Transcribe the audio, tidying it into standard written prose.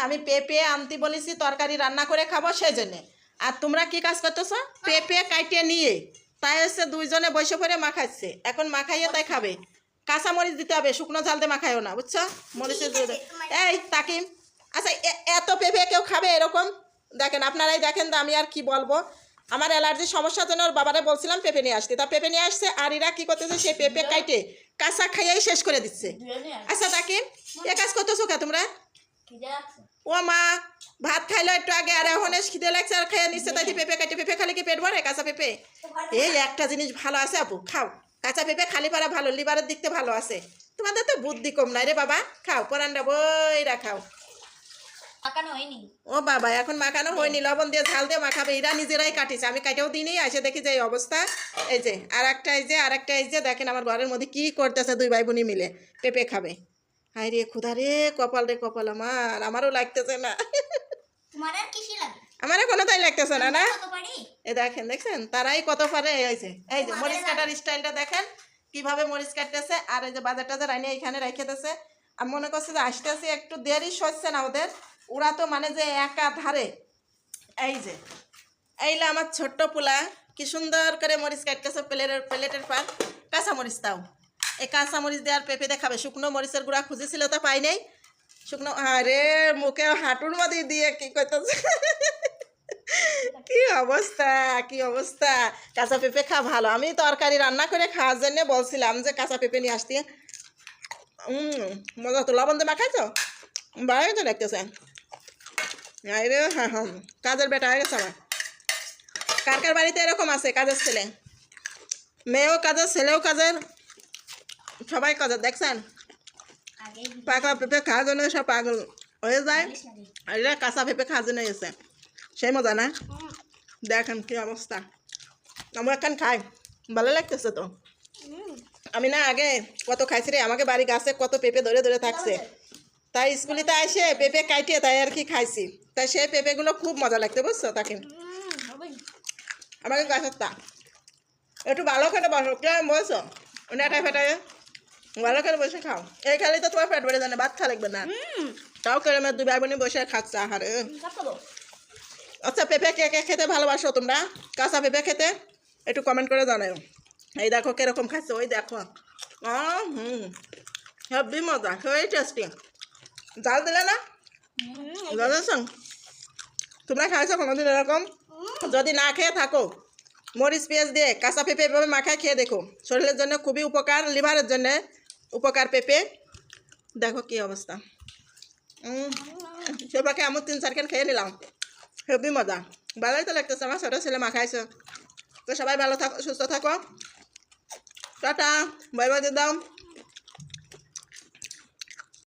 আমি পেঁপে আনতে বলেছি তরকারি রান্না করে খাবো সেই জন্যে। আর তোমরা কি কাজ করতেছো? পেঁপে কাটিয়ে নিয়ে তাই হচ্ছে দুইজনে বসে পড়ে মাখাচ্ছে। এখন মাখাইয়ে তাই খাবে। কাঁচা মরিচ দিতে হবে, শুকনো ঝাল দিয়ে মাখাইও না, বুঝছো? মরিচের এই তাকিম। আচ্ছা এত পেঁপে কেউ খাবে এরকম? দেখেন আপনারাই দেখেন তো, আমি আর কি বলবো। আমার অ্যালার্জির সমস্যার জন্য ওর বাবারে বলছিলাম পেঁপে নিয়ে আসতে, তা পেঁপে নিয়ে আসছে। আর এরা কি করতেছে, সেই পেঁপে কাটে কাঁচা খাইয়েই শেষ করে দিচ্ছে। আচ্ছা তাকিম, এ কাজ করতেছো কে তোমরা? ও মা, ভাত খাইলো একটু আগে, আর এখন খিদে লাগছে আর খাইয়ে নিচ্ছে, তাই পেঁপে কাটে। পেঁপে খালি কি পেট ভরে? কাঁচা পেঁপে। এই একটা জিনিস ভালো আছে আপু, খাও কাঁচা পেঁপে, খালি পারা ভালো, লিভারের দিকতে ভালো আছে। তোমাদের তো বুদ্ধি কম নাই রে বাবা, খাও পরান্ডা বইরা খাও। ও বাবা, এখন মাখানো হয়নি, লবণ দিয়ে ঝাল দিয়ে মাখাবে। এরা নিজেরাই কাটিছে, আমি কাটেও দিইনি। আসে দেখি যে এই অবস্থা। এই যে আর একটা, এই যে দেখেন আমার ঘরের মধ্যে কি করতেছে, দুই ভাই বোনই মিলে পেঁপে খাবে। হাই রে ক্ষুধা রে কপাল রে কপাল, আমারও লাগতেছে না। আমারও কোনো তাই লাগতেছে না। না এ দেখেন, দেখছেন তারাই কত পারে। এই যে মরিচ কাটার স্টাইলটা দেখেন কিভাবে মরিচ কাটতেছে। আর এই যে বাজার টাজার আইনে এখানে রেখে দিতেছে। আমি মনে করছি যে আসতেছে একটু দেরি সচ্ছে না ওদের, ওরা তো মানে যে একা ধারে। এই যে এইলা আমার ছোট্ট পোলা কি সুন্দর করে মরিচ কাটতেছে প্লেটের পার। কাঁচা মরিচ তাও, এই কাঁচা মরিচ দেওয়ার পেঁপে দেখাবে। শুকনো মরিচের গুঁড়া খুঁজেছিল তো পাই নাই। শুকনো আরে মুখে হাঁটুর মধ্যে দিয়ে কি করতেছে। কি অবস্থা, কি অবস্থা। কাঁচা পেঁপে খা ভালো। আমি তরকারি রান্না করে খাওয়ার জন্য বলছিলাম যে কাঁচা পেঁপে নিয়ে আসতে। মজা তো, লবণ দিয়ে মাখাইছো বাইরে তো দেখতেছে। রে হ্যাঁ হ্যাঁ, কাজের বেটা হয়ে গেছে আমার। কার কার বাড়িতে এরকম আছে কাজের ছেলে? মেয়েও কাজের, ছেলেও কাজের, সবাই কাজের। দেখছেন পাকা পেঁপে খাওয়ার জন্য সব পাগল হয়ে যায়। আর এরা কাঁচা পেঁপে খাওয়ার জন্য এসে সেই মজা না। দেখেন কি অবস্থা। আমরা এখন খাই, ভালো লাগতেছে তো। আমি না আগে কত খাইছি রে, আমাকে বাড়ি গাছে কত পেঁপে ধরে ধরে থাকছে। তাই স্কুলেতে আসে পেঁপে কাটিয়ে তাই আর কি খাইছি। তাই সেই পেঁপেগুলো খুব মজা লাগতো, বুঝছো? তাকে আমাকে গাছের তা একটু ভালো খেতে বসো, কেমন বলছো? নেটায় ফেটায় ভালো করে বসে খাও। এই খালি তো তোমার পেট ভরে জানে, ভাত খা লাগবে না। তাও কেরমের দুই ভাই বোনই বসে খাচ্ছে আহারে। আচ্ছা পেঁপে কে কে খেতে ভালোবাসো তোমরা? কাঁচা পেঁপে খেতে একটু কমেন্ট করে জানাও। এই দেখো কিরকম খাচ্ছে, ওই দেখো। হেভি মজা, সেই টেস্টি। জাল দিলে না বুঝেছেন? তোমরা খাইছো কোনোদিন এরকম? যদি না খেয়ে থাকো, মরিচ পেঁয়াজ দিয়ে কাঁচা পেঁপে এভাবে মাখায় খেয়ে দেখো, শরীরের জন্য খুবই উপকার, লিভারের জন্য উপকার পেঁপে। দেখো কি অবস্থা। সেবাকে আমি 3-4 খান খেয়ে নিলাম। হেভি মজা, ভালোই তো লাগতেছে। আমার ছোটো ছেলে মাখাইছে। তো সবাই ভালো থাকো, সুস্থ থাকো। টাটা, বাই বাই দাও।